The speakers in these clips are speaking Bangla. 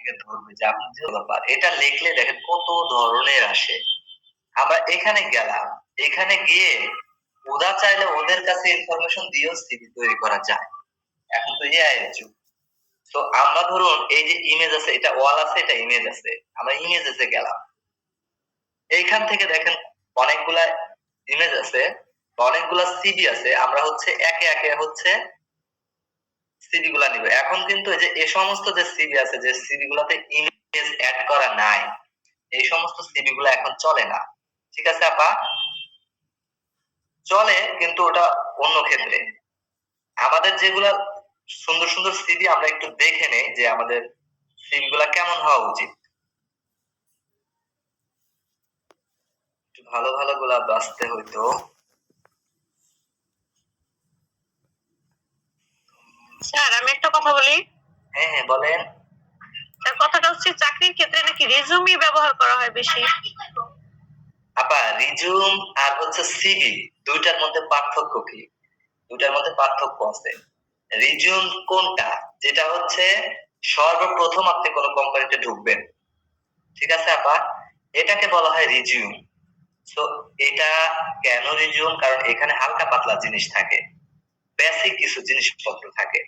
থেকে ধরবে যে আপনি যে ব্যাপার এটা লিখলে দেখেন কত ধরনের আসে। আমরা এখানে গেলাম, এখানে গিয়ে ওরা চাইলে ওদের কাছে ইনফরমেশন দিয়েও সিভি তৈরি করা যায়। এখন তো এআই এর যুগ। তো আমরা ধরুন এই যে ইমেজ আছে, এটা ওয়াল আছে, এটা ইমেজ আছে। আমরা ইমেজেসে গেলাম। এইখান থেকে দেখেন অনেকগুলা ইমেজ আছে, অনেকগুলা সিভি আছে। আমরা হচ্ছে একে একে হচ্ছে সিভি গুলা নিব। এখন কিন্তু এই যে এই সমস্ত যে সিভি আছে, যে সিভি গুলাতে ইমেজ এড করা নাই, এই সমস্ত সিভি গুলা এখন চলে না। ঠিক আছে আপা? চলে, কিন্তু ওটা অন্য ক্ষেত্রে। আমাদের যেগুলা সুন্দর সুন্দর সিভি আমরা একটু দেখে নেই যে আমাদের সিভি গুলা কেমন হওয়া উচিত। একটু ভালো ভালো গুলা বাছতে হইতো। স্যার আমি একটা কথা বলি। হ্যাঁ হ্যাঁ বলেন। স্যার কথাটা হচ্ছে চাকরির ক্ষেত্রে নাকি রেজুমি ব্যবহার করা হয় বেশি। আপা রিজুম আর হচ্ছে সিভি দুইটার মধ্যে পার্থক্য কি? দুইটার মধ্যে পার্থক্য আছে। রিজুম কোনটা? যেটা হচ্ছে সর্বপ্রথম আপনি কোনো কোম্পানিতে ঢুকবেন। ঠিক আছে আপা? এটাকে বলা হয় রিজিউম। সো এটা কেন রিজিউম? কারণ এখানে হালকা পাতলা জিনিস থাকে, বেসিক কিছু জিনিসপত্র থাকে।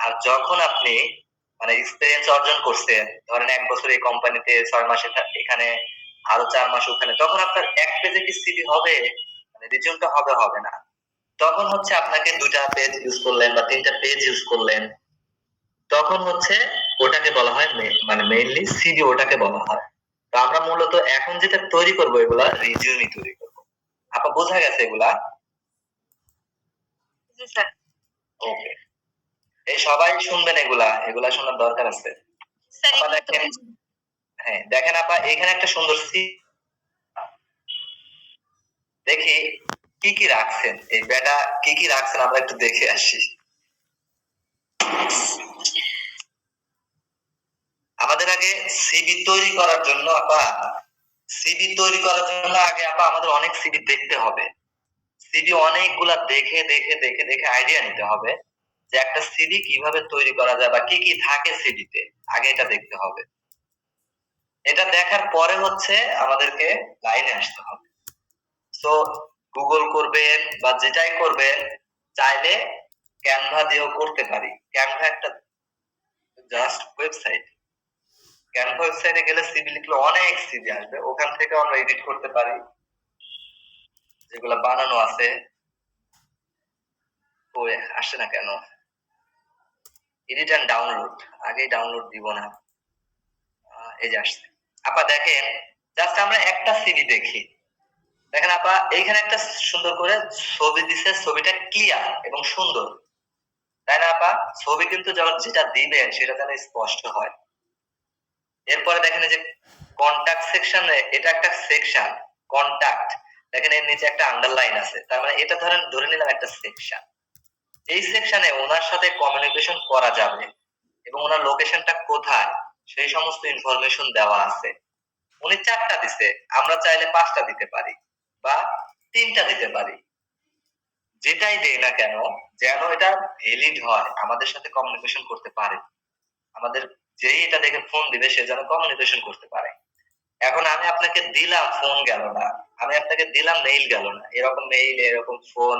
আর যখন আপনি মানে এক্সপেরিয়েন্স অর্জন করছেন, ধরেন ১ বছর এই কোম্পানিতে, ৬ মাস এখানে, আরো ৪ মাস ওখানে, তখন আপনার ১ পেজে কি সিভি হবে? মানে রিজিউমটা হবে না। তখন হচ্ছে আপনাকে ২ টা পেজ ইউজ করলেন বা ৩ টা পেজ ইউজ করলেন। তখন হচ্ছে ওটাকে বলা হয় মানে মেইনলি সিভি ওটাকে বলা হয়। তো আমরা মূলত এখন যেটা তৈরি করব এগুলা রিজিউমই তৈরি করব। আপা বোঝা গেছে এগুলা? জি স্যার। ওকে। এই সবাই শুনবেন এগুলা, এগুলা শোনার দরকার আছে। স্যার আপা এগুলো তো দেখেন, হ্যাঁ দেখেন আপা এখানে একটা সুন্দর দেখি কি কি রাখছেন, এই বেটা কি কি রাখছেন আমরা একটু দেখে আসি। আমাদের আগে সিভি তৈরি করার জন্য আপা, সিভি তৈরি করার জন্য আগে আপা আমাদের অনেক সিভি দেখতে হবে। সিভি অনেকগুলা দেখে দেখে দেখে দেখে আইডিয়া নিতে হবে যে একটা সিভি কিভাবে তৈরি করা যায় বা কি কি থাকে সিভিতে, আগে এটা দেখতে হবে। এটা দেখার পরে হচ্ছে আমাদেরকে লাইনে আসতে হবে। তো গুগল করবেন বা যেটাই করবেন, চাইলে ক্যানভা দিয়েও করতে পারি। ক্যানভা একটা জাস্ট ওয়েবসাইট। ক্যানভা ওয়েবসাইটে গেলে সিভি লিখলে অনেক সিভি আসবে, ওখান থেকে আমরা এডিট করতে পারি যেগুলা বানানো আছে। ওই আসে না কেন? এডিট এন্ড ডাউনলোড, আগেই ডাউনলোড দিব না। এই যে আসছে। আপা দেখেন, জাস্ট আমরা একটা সিভি দেখি। দেখেন আপা এইখানে একটা সুন্দর করে ছবি দিছে, ছবিটা ক্লিয়ার এবং সুন্দর, তাই না আপা? ছবি কিন্তু যখন যেটা দিবেন সেটা যেন স্পষ্ট হয়। এরপরে দেখেন এই যে কন্টাক্ট সেকশনে, এটা একটা সেকশন কন্টাক্ট, দেখেন এর নিচে একটা আন্ডারলাইন আছে, তার মানে এটা ধরে নিলাম একটা সেকশন। এই সেকশনে ওনার সাথে কমিউনিকেশন করা যাবে এবং ওনার লোকেশনটা কোথায় সেই সমস্ত ইনফরমেশন দেওয়া আছে। উনি ৪টা দিছে, আমরা চাইলে ৫টা দিতে পারি বা ৩টা দিতে পারি। যেটাই দেই না কেন, যেন এটা ভ্যালিড হয়, আমাদের সাথে কমিউনিকেশন করতে পারে। আমাদের যেই এটা দেখে ফোন দিবে সে যেন কমিউনিকেশন করতে পারে। এখন আমি আপনাকে দিলাম, ফোন গেল না। আমি আপনাকে দিলাম, মেইল গেল না। এরকম মেইল, এরকম ফোন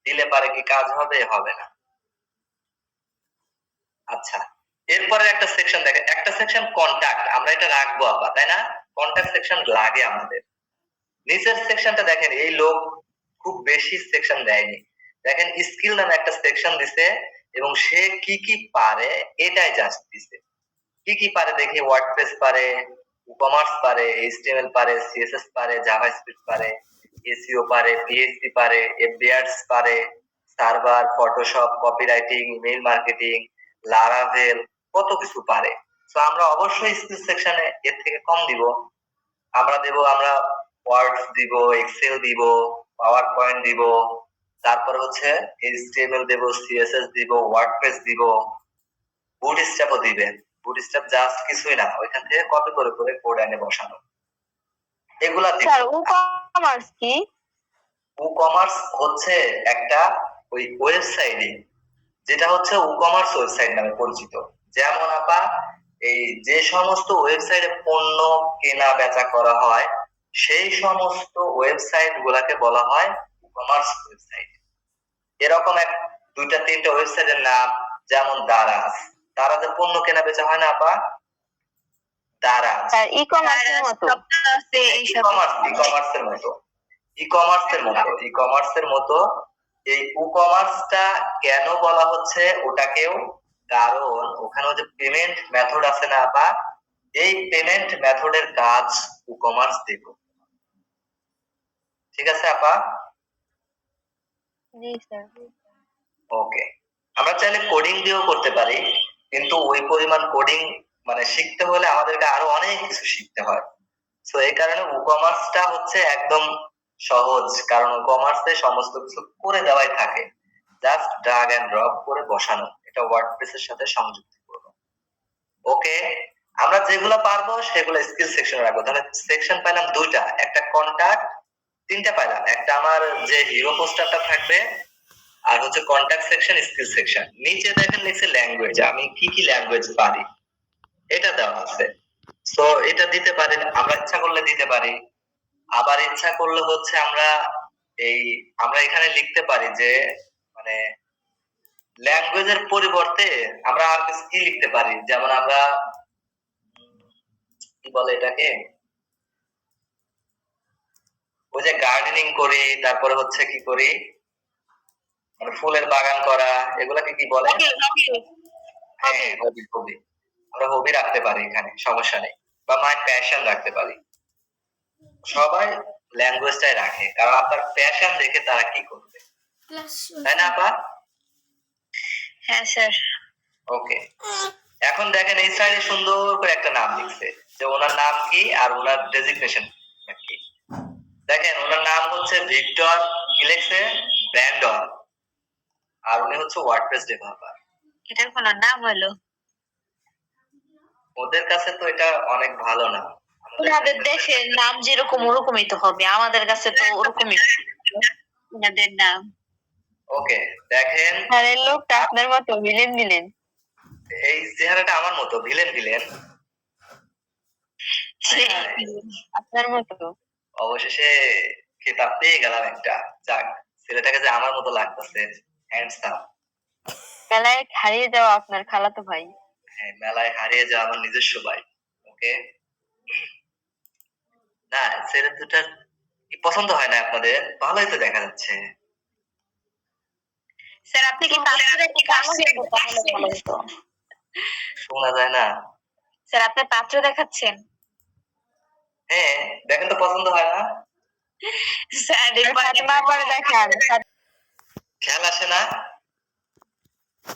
দিলে পারে কি কাজ হবে? হবে না। আচ্ছা, এরপরে একটা সেকশন দেখেন, একটা সেকশন কন্টাক্ট, আমরা এটা রাখবো আপা, তাই না? কন্টাক্ট সেকশন লাগে আমাদের। নিচের সেকশনটা দেখেন, এই লোক খুব বেশি সেকশন দেয়নি। দেখেন স্কিল নামে একটা সেকশন দিছে এবং সে কি কি পারে এটাই জাস্ট দিছে। কি কি পারে দেখি, ওয়ার্ডপ্রেস পারে, ই-কমার্স পারে, এইচটিএমএল পারে, সিএসএস পারে, জাভাস্ক্রিপ্ট পারে, এসইও পারে, পিএইচপি পারে, এফবিআরস পারে, server, Photoshop, copywriting, email marketing, Laravel, কত কিছু পারে। তো আমরা অবশ্যই স্কিল সেকশনে এর থেকে কম দিব। আমরা ওয়ার্ড দিব, এক্সেল দিব, পাওয়ার পয়েন্ট দিব, তারপর হচ্ছে এইচটিএমএল দেব, সিএসএস দিব, ওয়ার্ডপ্রেস দিব, বুটস্ট্র্যাপও দিবেন। বুটস্ট্র্যাপ জাস্ট কিছুই না, ওইখান থেকে কপি করে করে কোড এনে বসানো। এগুলা দিব। স্যার ই-কমার্স কি? ই-কমার্স হচ্ছে একটা ওই ওয়েবসাইটে, যেটা হচ্ছে ই-কমার্স ওয়েবসাইট নামে পরিচিত। যেমন আপা এই যে সমস্ত ওয়েবসাইটে পণ্য কেনা বেচা করা হয় সেই সমস্ত ওয়েবসাইট গুলাকে বলা হয় কমার্স ওয়েবসাইট। এরকম দুইটা তিনটা ওয়েবসাইটের নাম, যেমন দারাজ। দারাজে পণ্য কেনা বেচা হয় না আপা? দারাজ ই-কমার্সের মতো ই-কমার্সের মতো ই-কমার্সের মতো এই ই-কমার্সটা কেন বলা হচ্ছে ওটাকেও, কারণ ওখানে যে পেমেন্ট মেথড আছে না আপা, এই পেমেন্ট মেথডের কাজ ই-কমার্স দেখো। ঠিক আছে আপা? জি স্যার। ওকে, আমরা চাইলে কোডিং দিয়েও করতে পারি, কিন্তু ওই পরিমাণ কোডিং মানে শিখতে হলে আমাদেরকে আরো অনেক কিছু শিখতে হয়। তো এই কারণে ই-কমার্সটা হচ্ছে একদম সহজ, কারণ ই-কমার্সে সমস্ত কিছু করে দেওয়াই থাকে, জাস্ট ড্রাগ এন্ড ড্রপ করে বসানো, এটা ওয়ার্ডপ্রেসের সাথে সংযুক্ত করব। ওকে, আমরা যেগুলো পারবো সেগুলো স্কিল সেকশনে রাখবো। তাহলে সেকশন পাইলাম দুইটা, একটা কন্টাক্ট, তিনটা পাইলাম, একটা আমার যে হিরো পোস্টারটা থাকবে, আর হচ্ছে কন্টাক্ট সেকশন, স্কিল সেকশন। নিচে দেখেন লিখছে ল্যাঙ্গুয়েজ, আমি কি কি ল্যাঙ্গুয়েজ পারি এটা দেওয়া আছে। তো এটা দিতে পারি, আমরা ইচ্ছা করলে দিতে পারি, আবার ইচ্ছা করলে হচ্ছে আমরা এখানে লিখতে পারি যে মানে ল্যাঙ্গুয়েজের পরিবর্তে আমরা আর কিছু কি লিখতে পারি, যেমন আমরা কি বলে এটাকে, ওই যে গার্ডেনিং করি, তারপরে হচ্ছে কি করি, মানে ফুলের বাগান করা, এগুলাকে কি বলে? হ্যাঁ, হবি। আমরা হবি রাখতে পারি এখানে, সমস্যা নেই, বা মাই প্যাশন রাখতে পারি। সবাই ল্যাঙ্গুয়েজটাই রাখে, কারণ আপনার প্যাশন দেখে তারা কি করবে, তাই না আপা? হ্যাঁ স্যার। ওকে, এখন দেখেন এই সাইডে সুন্দর করে একটা নাম লিখছে, যে ওনার নাম কি আর ওনার ডেজিগনেশন কি। দেখেন ওনার নাম হচ্ছে ভিক্টর, কি লিখছে? ব্র্যান্ডন, আর উনি হচ্ছে ওয়ার্ডপ্রেস ডেভেলপার। এটার কোনো নাম হলো? ওদের কাছে তো এটা অনেক ভালো না, ওনাদের দেশের নাম যেরকম ওরকমই তো হবে, আমাদের কাছে তো ওরকমই ওনাদের নাম। ওকে, দেখেন আর এই লোকটা আপনার মতো ভিলেন। এই চেহারাটা আমার মতো ভিলেন। আপনার মতো। অবশেষে খেতাব পেয়ে গেলাম একটা। যাক, ছেলেটাকে যে আমার মতো লাগতেছে, হ্যান্ডসাম। মেলায় হারিয়ে যাওয়া আপনার খালাতো ভাই। হ্যাঁ, মেলায় হারিয়ে যাওয়া আমার নিজস্ব ভাই। ওকে, না ছেলে দুটার কি পছন্দ হয় না আপনাদের? ভালোই তো দেখা যাচ্ছে। স্যার আপনি কি পাত্র দেখাচ্ছেন? তাহলে ভালো হতো। শোনা যায় না। স্যার আপনি পাত্র দেখাচ্ছেন? হ্যাঁ, দেখেন তো পছন্দ হয় না? স্যার ফাতেমা পরে দেখান। খেয়াল আসে না?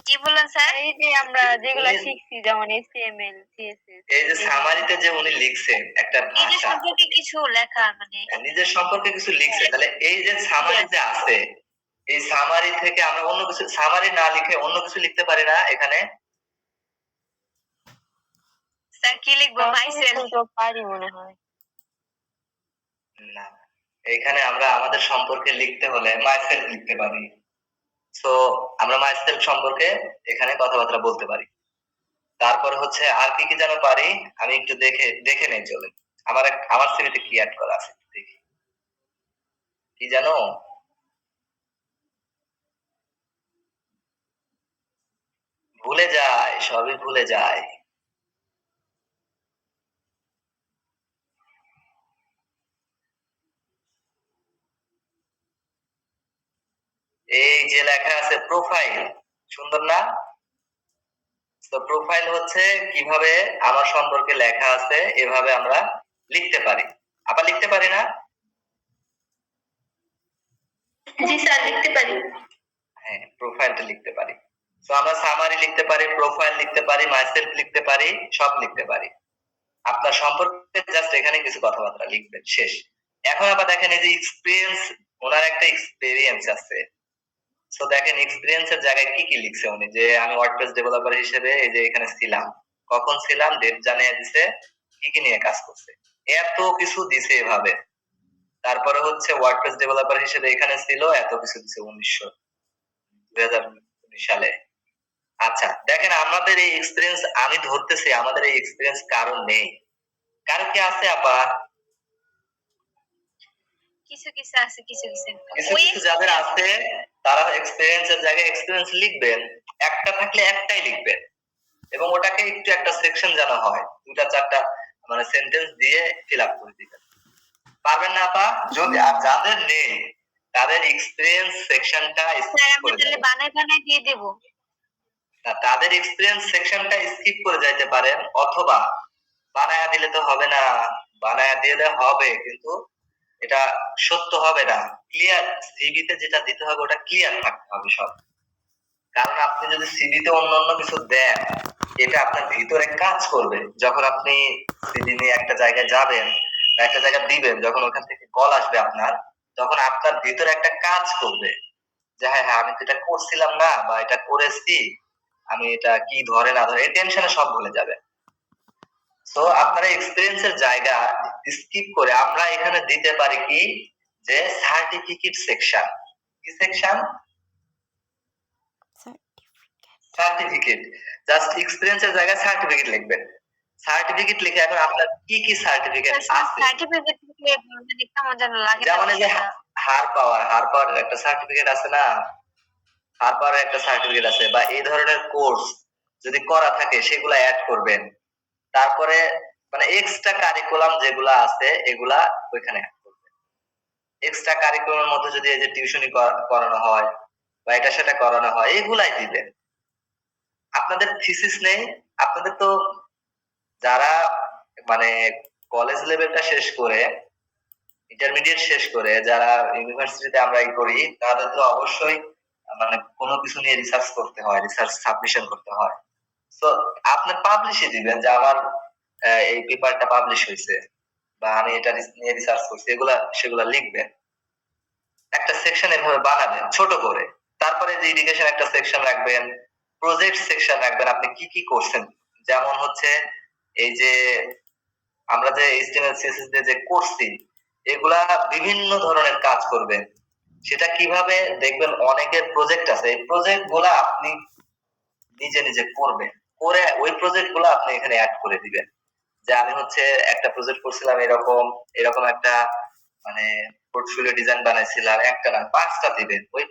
কি বললেন স্যার? এই যে আমরা যেগুলা শিখছি, যেমন HTML, CSS, এই যে সামারিতে যে উনি লিখছেন একটা নিজের ভাষা, সম্পর্কে কিছু লেখা, মানে নিজের সম্পর্কে কিছু লিখছে, তাহলে এই যে সামারি যে আছে, এই সামারি থেকে আমরা অন্য কিছু, সামারি না লিখে অন্য কিছু লিখতে পারি না এখানে? স্যার কি লিখবো? মাইসেলফ তো পারি মনে হয়। না, এখানে আমরা আমাদের সম্পর্কে লিখতে হলে মাইসেলফ লিখতে পারি। সো আমরা মাইসেলফ সম্পর্কে এখানে কথাবার্তা বলতে পারি। তারপর হচ্ছে আর কি কি যেন পারি, আমি একটু দেখে নেই, চলে আমার সিভিতে কি অ্যাড করা আছে দেখি। কি জানো, ভুলে যায়, সবই ভুলে যায়। এই যে লেখা আছে প্রোফাইল, সুন্দর না? তো প্রোফাইল হচ্ছে কিভাবে আমার সম্পর্কে লেখা আছে এভাবে আমরা লিখতে পারি। আবার লিখতে পারি না? জি স্যার লিখতে পারি। হ্যাঁ, প্রোফাইলটা লিখতে পারি। তো আমরা সামারি লিখতে পারি, প্রোফাইল লিখতে পারি, মাইসেলফ লিখতে পারি, সব লিখতে পারি। আপনার সম্পর্কে জাস্ট এখানে কিছু কথাবার্তা লিখবেন, শেষ। এখন আবার দেখেন এই যে এক্সপিরিয়েন্স, ওনার একটা এক্সপিরিয়েন্স আছে। তো দেখেন এক্সপিরিয়েন্স এর জায়গায় কি কি লিখছে উনি, যে আমি ওয়ার্ডপ্রেস ডেভেলপার হিসেবে এই যে এখানে ছিলাম, কখন ছিলাম, ডেট জানিয়ে দিছে, কি কি নিয়ে কাজ করছে, এত কিছু দিছে এভাবে। তারপরে হচ্ছে ওয়ার্ডপ্রেস ডেভেলপার হিসেবে এখানে ছিল, এত কিছু দিছে 2019 সালে। আচ্ছা দেখেন আমাদের এই এক্সপিরিয়েন্স আমি ধরতেছি আমাদের এই এক্সপিরিয়েন্স কারো নেই। কারো কি আছে আপা? কিছু কিছু আছে, কিছু কিছু কিছু ওই কিছু যাদের আছে তারা এক্সপিরিয়েন্স এর জায়গায় এক্সপিরিয়েন্স লিখবেন। একটা থাকলে একটাই লিখবেন এবং ওটাকে একটু একটা সেকশন যেন হয়। দুটা চারটা মানে সেন্টেন্স দিয়ে ফিল আপ করে দিবেন। পারবেন না আপা? যদি আর যাদের নেই তাদের এক্সপিরিয়েন্স সেকশনটা স্যার স্কিপ আমরা করে তাহলে যাবেন। বানায় বানায় দিয়ে দেব। তাদের এক্সপিরিয়েন্স সেকশনটা স্কিপ করে যাইতে পারেন অথবা বানায়া দিলে তো হবে না। বানায়া দিলে হবে কিন্তু এটা সত্য হবে না। ক্লিয়ার সিভিতে যেটা দিতে হবে ওটা ক্লিয়ার থাকতে হবে সব। কারণ আপনি যদি সিভিতে অন্যান্য কিছু দেন এটা আপনার ভিতরে কাজ করবে। যখন আপনি সিভি নিয়ে একটা জায়গায় যাবেন বা একটা জায়গায় দিবেন যখন ওখান থেকে কল আসবে আপনার তখন আপনার ভিতরে একটা কাজ করবে যে হ্যাঁ হ্যাঁ আমি তো এটা করছিলাম না বা এটা করেছি আমি এটা কি ধরে না ধরে এই টেনশনে সব ভুলে যাবে। তো আপনারা এক্সপিরিয়েন্স এর জায়গা স্কিপ করে আমরা এখানে দিতে পারি কি যে সার্টিফিকেট সেকশন। কি সেকশন? সার্টিফিকেট। জাস্ট এক্সপিরিয়েন্স এর জায়গায় সার্টিফিকেট লিখবেন। সার্টিফিকেট লিখে এখন আপনার কি কি সার্টিফিকেট আছে সার্টিফিকেট মানে কেমন যেন লাগে না যেমন এই যে বিষয়টা। হার পাওয়ার একটা সার্টিফিকেট আছে না? হার পাওয়ার একটা সার্টিফিকেট আছে বা এই ধরনের কোর্স যদি করা থাকে সেগুলা অ্যাড করবেন। তারপরে মানে এক্সট্রা কারিকুলাম যেগুলা আছে এগুলা ওইখানে অ্যাড করবেন। এক্সট্রা কারিকুলামের মধ্যে যদি এই যে টিউশনি করানো হয় বা এটা সেটা করানো হয় এগুলাই দিবেন। আপনাদের থিসিস নেই? আপনাদের তো যারা মানে কলেজ লেভেলটা শেষ করে ইন্টারমিডিয়েট শেষ করে যারা ইউনিভার্সিটিতে আমরা করি তাদের তো অবশ্যই মানে কোনো কিছু নিয়ে রিসার্চ করতে হয়, রিসার্চ সাবমিশন করতে হয়। তো আপনার পাবলিশে দিবেন যে আমার এই পেপারটা পাবলিশ হয়েছে বা আমি এটা নিয়ে রিসার্চ করছি এগুলা সেগুলা লিখবেন। একটা সেকশন এভাবে বানাবেন ছোট করে। তারপরে যে এডুকেশন একটা সেকশন রাখবেন, প্রজেক্ট সেকশন রাখবেন আপনি কি কি করছেন। যেমন হচ্ছে এই যে আমরা যে এইচটিএমএল সিএসএস দিয়ে যে করছি এগুলা বিভিন্ন ধরনের কাজ করবেন। সেটা কিভাবে দেখবেন অনেকের প্রজেক্ট আছে এই প্রজেক্ট গুলা আপনি নিজে নিজে করবেন করে ওই প্রজেক্ট গুলা আপনি এখানে অ্যাড করে দিবেন যে আমি হচ্ছে একটা প্রজেক্ট করছিলাম এরকম এরকম একটা মানে পোর্টফোলিও ডিজাইন বানাইছিলাম একটা না পাঁচটা দিবেন ওই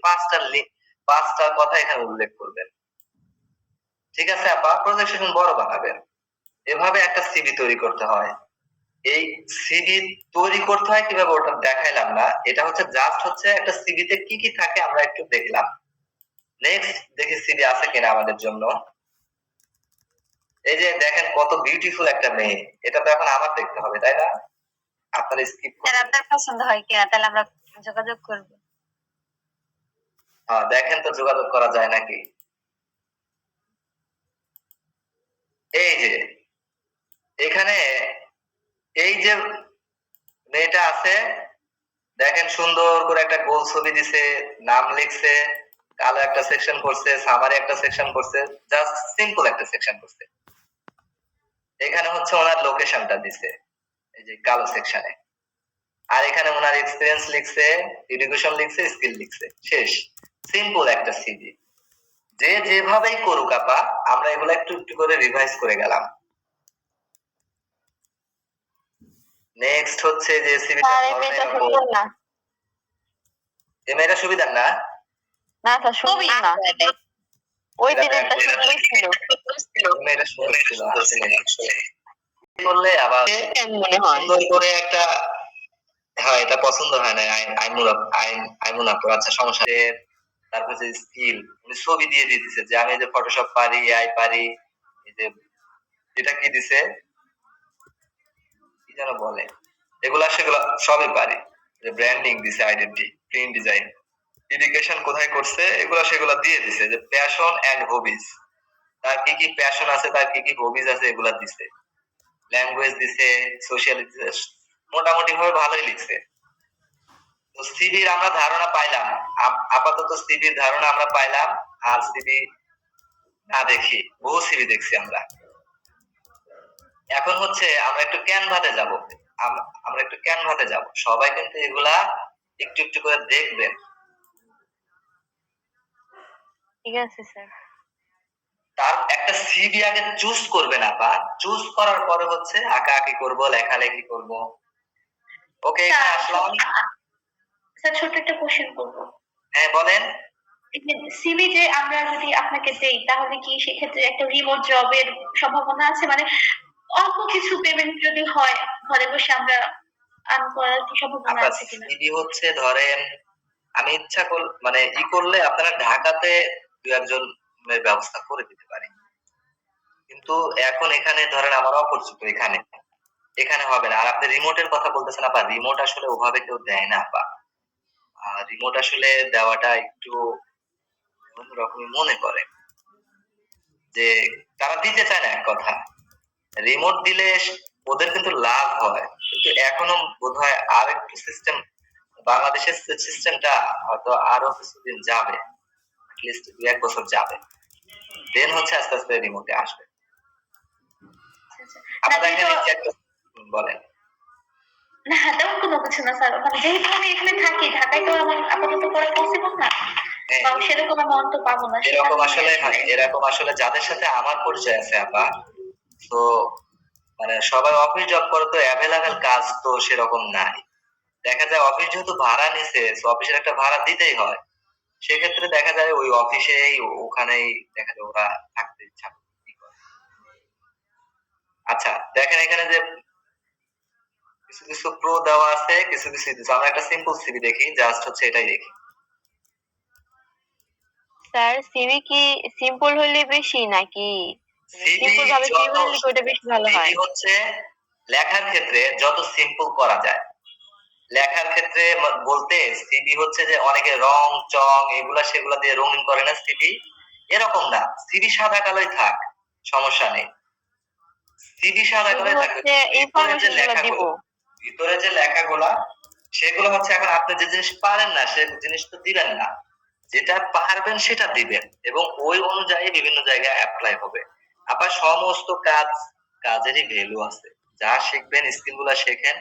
পাঁচটার কথা এখানে উল্লেখ করবেন। ঠিক আছে আপা? প্রজেক্ট বড় বানাবেন। এভাবে একটা সিভি তৈরি করতে হয়। এই সিভি তৈরি করতে হয় কিভাবে ওটা দেখাইলাম না। এটা হচ্ছে জাস্ট হচ্ছে একটা সিভিতে কি কি থাকে আমরা একটু দেখলাম। নেক্সট দেখি সিভি আছে কিনা আমাদের জন্য। এই যে দেখেন কত বিউটিফুল একটা মেয়ে। এটা তো এখন আমার দেখতে হবে তাই না? আপনার স্কিপ স্যার আপনার পছন্দ হয় কিনা তাহলে আমরা যোগাযোগ করব। দেখেন তো যোগাযোগ করা যায় নাকি। এই যে এখানে এই যে মেয়েটা আছে দেখেন সুন্দর করে একটা গোল ছবি দিছে, নাম লিখছে, কালো একটা সেকশন করছে, সামারি একটা সেকশন করছে, জাস্ট সিম্পল একটা সেকশন করছে। এখানে হচ্ছে ওনার লোকেশনটা দিছে এই যে কালো সেকশনে। আর এখানে ওনার এক্সপিরিয়েন্স লিখছে, এডুকেশন লিখছে, স্কিল লিখছে। শেষ। সিম্পল একটা সিভি। যে যেভাবেই করুক আপা আমরা এগুলো একটু একটু করে রিভাইজ করে গেলাম। নেক্সট হচ্ছে যে সিভিটা স্যার এই মেয়েটা সুন্দর না। এই মেয়েটা সুবিধার না? না স্যার সুন্দর না। ওই এটা দিনেরটা ব্যাড সুন্দরই ছিল। এই মেয়েটা সুন্দর ছিল আসলে। করলে আবার মনে হয় সুন্দর করে একটা এটা পছন্দ হয় না আইমুল আপুর আচ্ছা সমস্যা নেই। তারপর যে স্কিল উনি ছবি দিয়ে দিতেছে যে আমি এই যে ফটোশপ পারি এআই পারি এই যে এটা কি দিছে কি যেন বলে এগুলা সেগুলা সবই পারি। যে ব্র্যান্ডিং দিছে আইডেন্টি প্রিন্ট ডিজাইন এডুকেশন কোথায় করছে এগুলা সেগুলা দিয়ে দিছে যে প্যাশন এন্ড হবিজ তার কি কি প্যাশন আছে তার কি কি হবিজ আছে এগুলা দিছে। ল্যাঙ্গুয়েজ দিছে সোশ্যাল মোটামুটি ভাবে ভালোই লিখছে। তো সিভির আমরা ধারণা পাইলাম। আপাতত সিভির ধারণা আমরা পাইলাম। আর সিভি না দেখি বহু সিভি দেখছি আমরা। এখন হচ্ছে আমরা একটু ক্যানভাতে যাব। আমরা একটু ক্যানভাতে যাব। সবাই কিন্তু এগুলা একটু একটু করে দেখবেন। ঠিক আছে স্যার। তার একটা সিভি আগে চুজ করবেন আপা, চুজ করার পরে হচ্ছে আঁকাআঁকি করব, লেখালেখি করব। ওকে, এখানে আসলাম। স্যার ছোট্ট একটা কোশ্চেন করবো। হ্যাঁ বলেন। সিভি যে আমরা যদি আপনাকে দেই তাহলে কি সেক্ষেত্রে একটা রিমোট জবের সম্ভাবনা আছে? মানে অল্প কিছু পেমেন্ট যদি হয় ঘরে বসে আমরা আর্ন করার কি সম্ভাবনা আপনার আছে কিনা? সিভি হচ্ছে ধরেন আমি ইচ্ছা মানে করলে আপনারা ঢাকাতে দু একজন ব্যবস্থা করে দিতে পারি, কিন্তু এখন এখানে ধরেন আমার অপরিচিত, এখানে এখানে হবে না। আর আপনি রিমোটের কথা বলতেছেন আপা, রিমোট আসলে ওভাবে কেউ দেয় না আপা। রিমোট আসলে দেওয়াটা একটু অন্যরকমই মনে করে, যে তারা দিতে চায় না এক কথা। রিমোট দিলে ওদের কিন্তু লাভ হয়, কিন্তু এখনো বোধহয় আর একটু সিস্টেম, বাংলাদেশের সিস্টেমটা হয়তো আরো কিছুদিন যাবে, লিস্ট ২-১ বছর যাবে, দেন হচ্ছে আস্তে আস্তে রিমোটে আসবে। আপনার দেখেন এই যে একটা বলেন। না তেমন কোনো কিছু না স্যার, মানে যেহেতু আমি এখানে থাকি ঢাকায় তো আমার আপাতত করা পসিবল না, বা সেরকম আমি অন্ত পাবো না। এরকম আসলে এরকম আসলে যাদের সাথে আমার পরিচয় আছে আপা, তো মানে সবাই অফিস জব করে, তো অ্যাভেলেবেল কাজ তো সেরকম নাই। দেখা যায় অফিস যেহেতু ভাড়া নিছে, অফিসের একটা ভাড়া দিতেই হয়, সেক্ষেত্রে দেখা যায় ওই অফিসেই ওখানেই দেখা যায় ওরা থাকতে ইচ্ছা করে। আচ্ছা দেখেন এখানে যে কিছু কিছু প্রো দেওয়া আছে, কিছু কিছু দিচ্ছে। আমরা একটা সিম্পল সিভি দেখি, জাস্ট হচ্ছে এটাই দেখি। স্যার সিভি কি সিম্পল হলে বেশি নাকি সিভি সিম্পল ভাবে সিভি হলে ওটা বেশি ভালো হয়? সিভি হচ্ছে লেখার ক্ষেত্রে যত সিম্পল করা যায়। লেখার ক্ষেত্রে বলতে সিভি হচ্ছে যে অনেকে রং চং এগুলা সেগুলা দিয়ে রঙিন করে না সিভি, এরকম না। সিভি সাদা কালোই থাক, সমস্যা নেই। সিভি সাদা শুধু কালোই থাকবে, হচ্ছে ভিতরে যে ইনফরমেশন গুলো দিব। লেখাগুলো, ভিতরে যে লেখাগুলা সেগুলো হচ্ছে এখন আপনি যে জিনিস পারেন না সে জিনিস তো দিবেন না, যেটা পারবেন সেটা দিবেন, এবং ওই অনুযায়ী বিভিন্ন জায়গায় অ্যাপ্লাই হবে। আবার সমস্ত কাজেরই ভ্যালু আছে। যা শিখবেন, স্কিল গুলা শেখেন,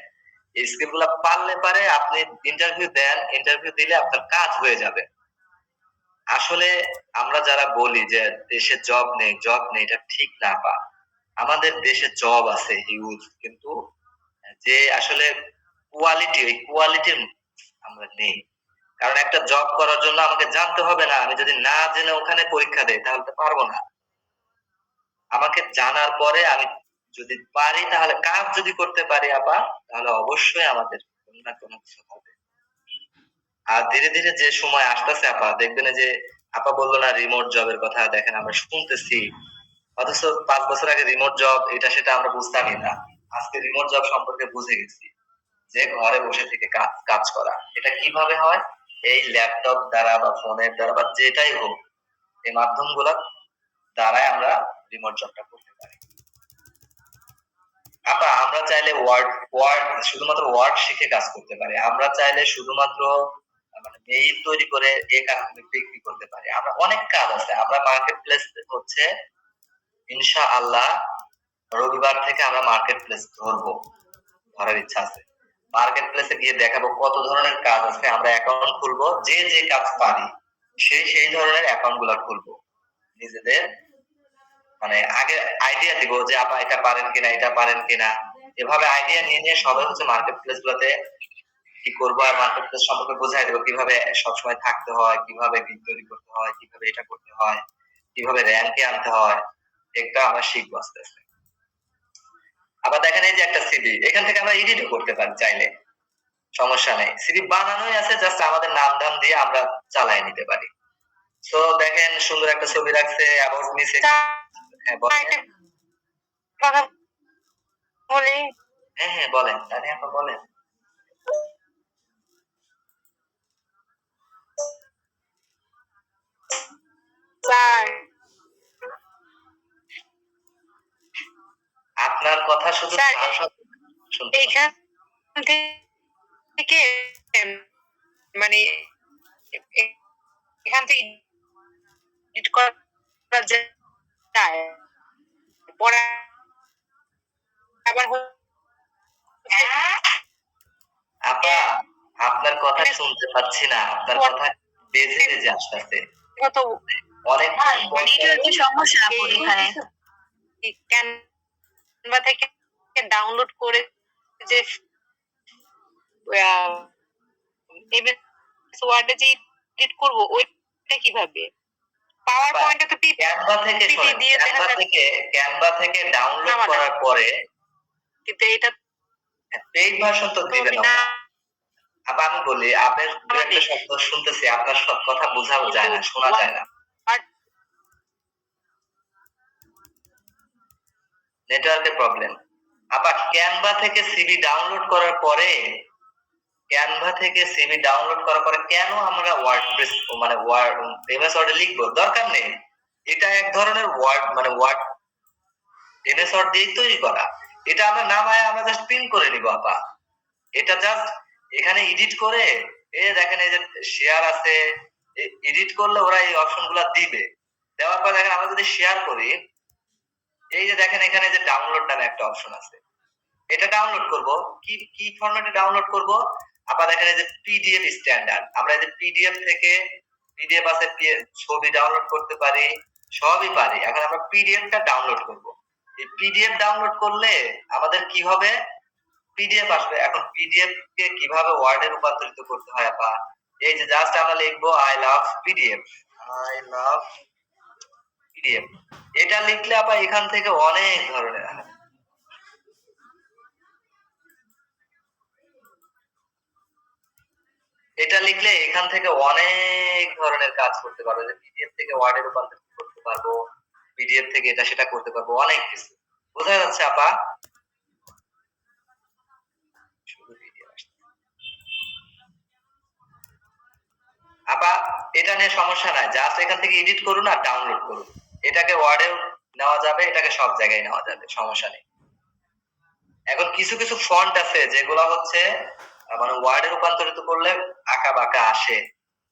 এই স্কিল গুলা পারলে পারে আপনি ইন্টারভিউ দেন, ইন্টারভিউ দিলে আপনার কাজ হয়ে যাবে। আসলে আমরা যারা বলি যে দেশে জব নেই জব নেই, এটা ঠিক না পা। আমাদের দেশে জব আছে হিউজ, কিন্তু যে আসলে কোয়ালিটি, ওই কোয়ালিটির আমরা নেই। কারণ একটা জব করার জন্য আমাকে জানতে হবে না, আমি যদি না জেনে ওখানে পরীক্ষা দেই তাহলে তো পারবো না। আমাকে জানার পরে আমি যদি পারি, তাহলে কাজ যদি করতে পারি আপা, তাহলে অবশ্যই আমাদের কোনো না কোনো কিছু হবে। আর ধীরে ধীরে যে সময় আসতেছে আপা, দেখবেন যে আপা বললো না রিমোট জবের কথা, দেখেন আমরা শুনতেছি, অথচ ৫ বছর আগে রিমোট জব এটা সেটা আমরা বুঝতামই না। আজকে রিমোট জব সম্পর্কে বুঝে গেছি, যে ঘরে বসে থেকে কাজ করা এটা কিভাবে হয়, এই ল্যাপটপ দ্বারা বা ফোনের দ্বারা বা যেটাই হোক, এই মাধ্যমগুলো দ্বারাই আমরা রিমোট জবটা করতে পারি। আপা আমরা চাইলে ওয়ার্ড শুধুমাত্র ওয়ার্ড শিখে কাজ করতে পারি, আমরা চাইলে শুধুমাত্র মানে মেইল তৈরি করে এই কাজ বিক্রি করতে পারি। আমরা অনেক কাজ আছে। আমরা মার্কেট প্লেস হচ্ছে ইনশাআল্লাহ রবিবার থেকে আমরা মার্কেট প্লেস ধরবো, ধরার ইচ্ছা আছে। মার্কেট প্লেসে গিয়ে দেখাবো কত ধরনের কাজ আছে, আমরা অ্যাকাউন্ট খুলবো, যে যে কাজ পারি সেই ধরনের অ্যাকাউন্ট গুলা খুলবো নিজেদের। মানে আগে আইডিয়া দিব যে আপা এটা পারেন কিনা, এটা পারেন কিনা, এভাবে আইডিয়া নিয়ে নিয়ে সবাই হচ্ছে মার্কেট প্লেস গুলোতে কি করবো, আর মার্কেট প্লেস সম্পর্কে বোঝাই দেবো, কিভাবে সবসময় থাকতে হয়, কিভাবে বিল তৈরি করতে হয়, কিভাবে এটা করতে হয়, কিভাবে র্যাঙ্কে আনতে হয়, এটা আমরা শিখবো আস্তে আস্তে। আবার দেখেন এই যে একটা সিভি, এখান থেকে আমরা এডিটও করতে পারি চাইলে, সমস্যা নেই। সিভি বানানোই আছে, জাস্ট আমাদের নাম ধাম দিয়ে আমরা চালাই নিতে পারি। তো দেখেন সুন্দর একটা ছবি রাখছে, অ্যাবাউট মি সেকশন। হ্যাঁ বলেন। কথা বলি হ্যাঁ হ্যাঁ বলেন, তানি আপা বলেন। স্যার আপনার কথা শুধু স্যার শুনতে এইখান থেকে মানে এখান থেকে এডিট করা যায় পরে আবার আপা আপনার কথা শুনতে পাচ্ছি না, আপনার কথা বেজে বেজে আসতেছে। কত অনেক এটার তো সমস্যা আপু এখানে ক্যানভা থেকে ডাউনলোড করে যে এমএস ওয়ার্ডে যে এডিট করব ওইটা কিভাবে পাওয়ার পয়েন্টে তো ক্যানভা থেকে পিপি দিয়ে ক্যানভা থেকে ডাউনলোড নামানো। করার পরে কিন্তু এটা পেইড ভার্সন তো দিবে না। আপা আমি বলি, আপনার দু একটা আমাদের শব্দ শুনতেছি, আপনার সব কথা বোঝাও যায় না, শোনা যায় না, নেটওয়ার্কের প্রবলেম। আবার ক্যানভা থেকে সিভি ডাউনলোড করার পরে কেন আমরা ওয়ার্ডপ্রেস মানে এমএস ওয়ার্ডে লিখবো? দরকার নেই। এটা এক ধরনের ওয়ার্ড এমএস ওয়ার্ড দিয়ে তৈরি করা। এটা আমরা নামায় আমরা জাস্ট প্রিন্ট করে নিব আপা। এটা জাস্ট এখানে এডিট করে, এই দেখেন এই যে শেয়ার আছে, এডিট করলে ওরা এই অপশনগুলো দিবে। দেওয়ার পর দেখেন আমরা যদি শেয়ার করি, এই যে দেখেন এখানে যে ডাউনলোড নামে একটা অপশন আছে, এটা ডাউনলোড করব। কি ফরম্যাটে ডাউনলোড করব? আবার দেখেন এই যে পিডিএফ স্ট্যান্ডার্ড, আমরা এই যে পিডিএফ থেকে পিডিএফ আছে, ছবি ডাউনলোড করতে পারি, সবই পারি। এখন আমরা পিডিএফটা ডাউনলোড করব। এই পিডিএফ ডাউনলোড করলে আমাদের কি হবে? পিডিএফ আসবে। এখন পিডিএফ কে কিভাবে ওয়ার্ডে রূপান্তরিত করতে হয় আপা? এই যে জাস্ট আমরা লিখবো I love PDF, I love PDF. এটা লিখলে আপা এখান থেকে অনেক ধরনের কাজ করতে পারবো। যে পিডিএফ থেকে ওয়ার্ডে রূপান্তরিত করতে পারবো, পিডিএফ থেকে এটা সেটা করতে পারবো, অনেক কিছু। বোঝা যাচ্ছে আপা? আপা এটা নিয়ে সমস্যা নাই, জাস্ট এখান থেকে এডিট করুন আর ডাউনলোড করুন। এটাকে ওয়ার্ডেও নেওয়া যাবে, এটাকে সব জায়গায় নেওয়া যাবে, সমস্যা নেই। এখন কিছু কিছু ফন্ট আছে যেগুলো হচ্ছে মানে ওয়ার্ডে রূপান্তরিত করলে আঁকা বাঁকা আসে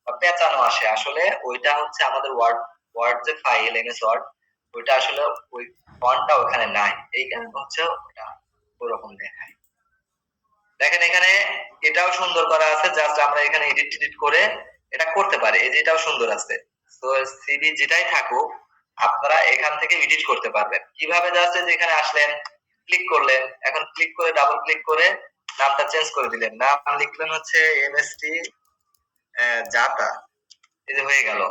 বা পেঁচানো আসে। আসলে ওইটা হচ্ছে আমাদের ওয়ার্ড যে ফাইল এমএস ওয়ার্ড, ওইটা আসলে ওই ফন্টটা ওখানে নাই, এই কারণে হচ্ছে ওটা ওরকম দেখায়। দেখেন এখানে এটাও সুন্দর করা আছে, জাস্ট আমরা এখানে এডিট করে এটা করতে পারি। এই যে এটাও সুন্দর আছে। তো সিভি যেটাই থাকুক আপনারা এখান থেকে এডিট করতে পারবেন। কিভাবে? জাস্ট যে এখানে আসলেন, ক্লিক করলেন, এখন ক্লিক করে ডাবল ক্লিক করে নামটা চেঞ্জ করে দিলেন, নাম লিখলেন হচ্ছে এমএসটি জাতা, এই যে হয়ে গেল।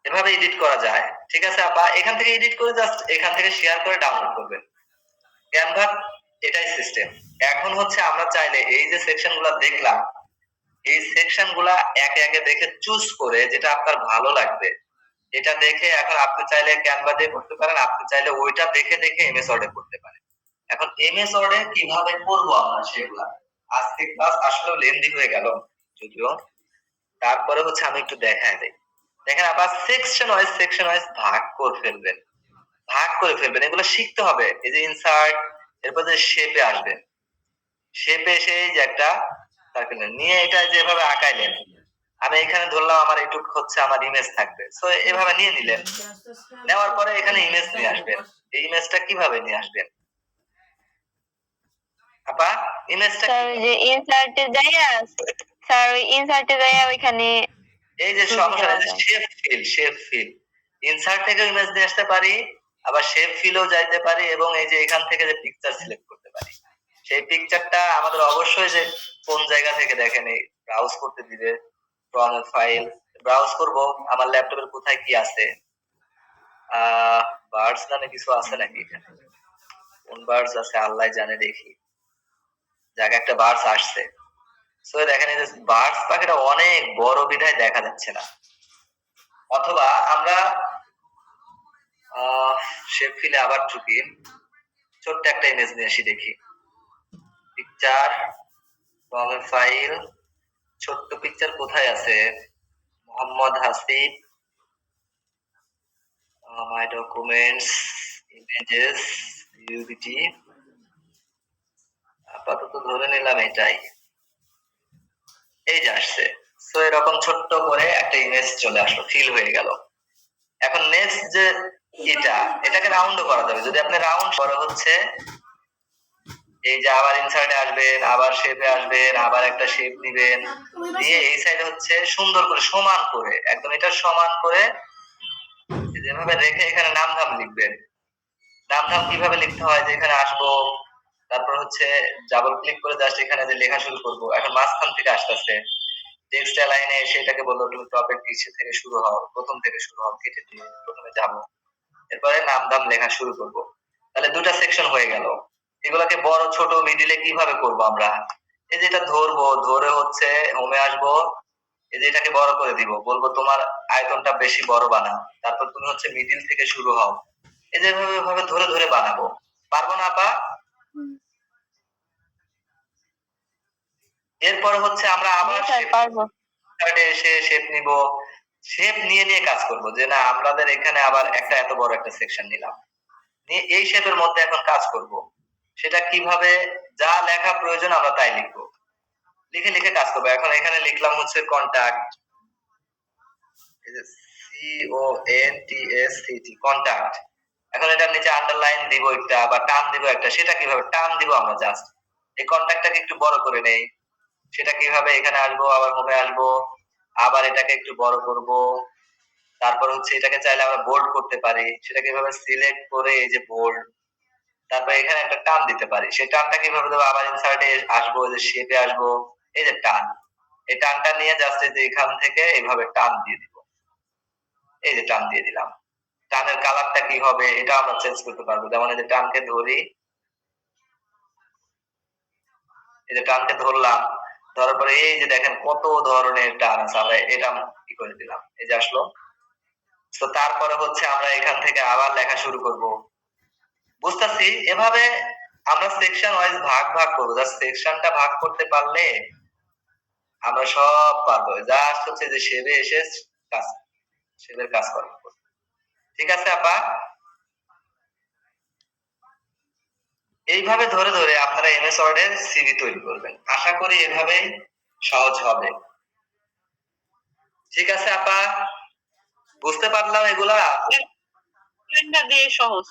এভাবে এডিট করা যায়, ঠিক আছে আপা? এখান থেকে এডিট করে জাস্ট এখান থেকে শেয়ার করে ডাউনলোড করবেন। ক্যানভা এটাই সিস্টেম। এখন হচ্ছে আমরা চাইলে এই যে সেকশন গুলা দেখলাম, এই সেকশন গুলা একে একে দেখে চুজ করে যেটা আপনার ভালো লাগবে এটা দেখে এখন আপনি চাইলে ক্যানভা দিয়ে করতে পারেন, আপনি চাইলে ওইটা দেখে দেখে এমএস ওয়ার্ডে করতে পারেন। এখন এমএস ওয়ার্ডে কিভাবে করবো আমরা সেগুলা, আজকে ক্লাস আসলে লেন্দি হয়ে গেল যদিও, তারপরে হচ্ছে আমি একটু দেখায় দেই। দেখেন আবার সেকশন ওয়াইজ ভাগ করে ফেলবেন, এগুলো শিখতে হবে। এই যে ইনসার্ট, এরপর যে শেপে আসবেন, শেপে এসে এই যে একটা সার্কেল নিয়ে এটা যেভাবে আঁকাইলেন, আমি এখানে ধরলাম আমার এটুক হচ্ছে আমার ইমেজ থাকবে, তো এভাবে নিয়ে নিলেন। নেওয়ার পরে এখানে ইমেজ নিয়ে আসবেন। এই ইমেজটা কিভাবে নিয়ে আসবেন আপা? ইমেজটা স্যার যে ইনসার্টে যাইয়া স্যার ওই ইনসার্টে যাইয়া ওইখানে এই যে সমস্যা যে শেপ ফিল ইনসার্ট থেকে ইমেজ নিয়ে আসতে পারি, আবার শেপ ফিলও যাইতে পারি, এবং এই যে এখান থেকে যে পিকচার সিলেক্ট করতে পারি। সেই পিকচারটা আমাদের অবশ্যই যে কোন জায়গা থেকে দেখেন এই ব্রাউজ করতে দিবে, ফ্রম ফাইল ব্রাউজ করব, আমার ল্যাপটপের কোথায় কি আছে, বার্ডস নামে কিছু আছে নাকি এখানে, কোন বার্ডস আছে আল্লাহ জানে। দেখি জায়গা একটা বার্ডস আসছে, সো দেখেন এই যে বার্ডস পাখিটা অনেক বড় বিধায় দেখা যাচ্ছে না। অথবা আমরা শেপ ফিলে আবার ঢুকি, ছোট্ট একটা ইমেজ নিয়ে আসি, দেখি পিকচার ফ্রম ফাইল, ছোট্ট পিকচার কোথায় আছে, Mohammad Hasib, my documents, images, UBT, আপাতত ধরে নিলাম এটাই, এই যে আসছে। সো এরকম ছোট্ট করে একটা ইমেজ চলে আসলো, ফিল হয়ে গেল। এখন নেক্সট যে এটাকে রাউন্ড করা যাবে, যদি আপনি রাউন্ড করা হচ্ছে এই যে আবার ইনসার্টে আসবেন, আবার শেপে আসবেন, আবার একটা শেপ দিবেন, দিয়ে এই সাইডে হচ্ছে সুন্দর করে সমান করে একদম এটা সমান করে যেভাবে রেখে এখানে নাম ধাম লিখবেন। নাম ধাম কিভাবে লিখতে হয়, যে এখানে আসবো, তারপর হচ্ছে ডাবল ক্লিক করে জাস্ট এখানে যে লেখা শুরু করব। এখন মাঝখান থেকে আসতেছে টেক্সট লাইনে এসে এটাকে বললো তুমি টপের নিচে থেকে শুরু হও, প্রথম থেকে শুরু হও, কেটে দিয়ে প্রথমে যাবো, এরপরে নাম ধাম লেখা শুরু করব। তাহলে দুটা সেকশন হয়ে গেল। এগুলোকে বড় ছোট মিডিলে কিভাবে করব আমরা? এই যে এটা ধরবো, ধরে হচ্ছে হোমে আসবো, এই যে এটাকে বড় করে দিব, বলবো তোমার আয়তনটা বেশি বড় বানাও, তারপর তুমি হচ্ছে মিডিল থেকে শুরু হও। এই যে এভাবে ধরে ধরে বানাবো। পারবো না আপা? এরপরে হচ্ছে আমরা আবার স্যার পারবো। কার্ডে এসে শেপ নিব, শেপ নিয়ে নিয়ে কাজ করব, যে না আমাদের এখানে আবার একটা এত বড় একটা সেকশন নিলাম, নিয়ে এই শেপের মধ্যে এখন কাজ করব। সেটা কিভাবে, যা লেখা প্রয়োজন আমরা তাই লিখবো, লিখে লিখে কাজ করবো। এখন এখানে লিখলাম হচ্ছে কন্টাক্ট, CONTACT কন্টাক্ট। এখন এটার নিচে আন্ডারলাইন দিব একটা বা টান দিব একটা, সেটা কিভাবে টান দিব আমরা জাস্ট এই কন্টাক্টটাকে একটু বড় করে নেই। সেটা কিভাবে, এখানে আসবো, আবার হোমে আসবো, আবার এটাকে একটু বড় করব, তারপর হচ্ছে এটাকে চাইলে আমরা বোল্ড করতে পারি, সেটাকে এভাবে সিলেক্ট করে এই যে বোল্ড, তারপর এখানে একটা টান দিতে পারি। সেই টানটা কিভাবে দেবো, আবার ইনসার্টে আসবো, এই যে শেপে আসবো, এই যে টান, এই টানটা নিয়ে জাস্ট এই যে এখান থেকে এইভাবে টান দিয়ে দিব, এই যে টান দিয়ে দিলাম। টানের কালারটা কি হবে এটা আমরা চেঞ্জ করতে পারবো, যেমন এই যে টানকে ধরি, এই যে টানকে ধরলাম, ধরার পরে এই যে দেখেন কত ধরনের টান আছে, আমরা এটা কি করে দিলাম, এই যে আসলো। তো তারপরে হচ্ছে আমরা এখান থেকে আবার লেখা শুরু করব। বুঝতেছি, এভাবে আমরা সেকশন ওয়াইজ ভাগ ভাগ করবো, জাস্ট সেকশনটা ভাগ করতে পারলে আমরা সব পারবো। জাস্ট হচ্ছে যে শেপে এসে কাজ, শেপের কাজ করবো। ঠিক আছে আপা? এইভাবে ধরে ধরে আপনারা এমএস ওয়ার্ড এর সিভি তৈরি করবেন, আশা করি এভাবেই সহজ হবে। ঠিক আছে আপা, বুঝতে পারলাম এগুলা? দিয়ে সহজ।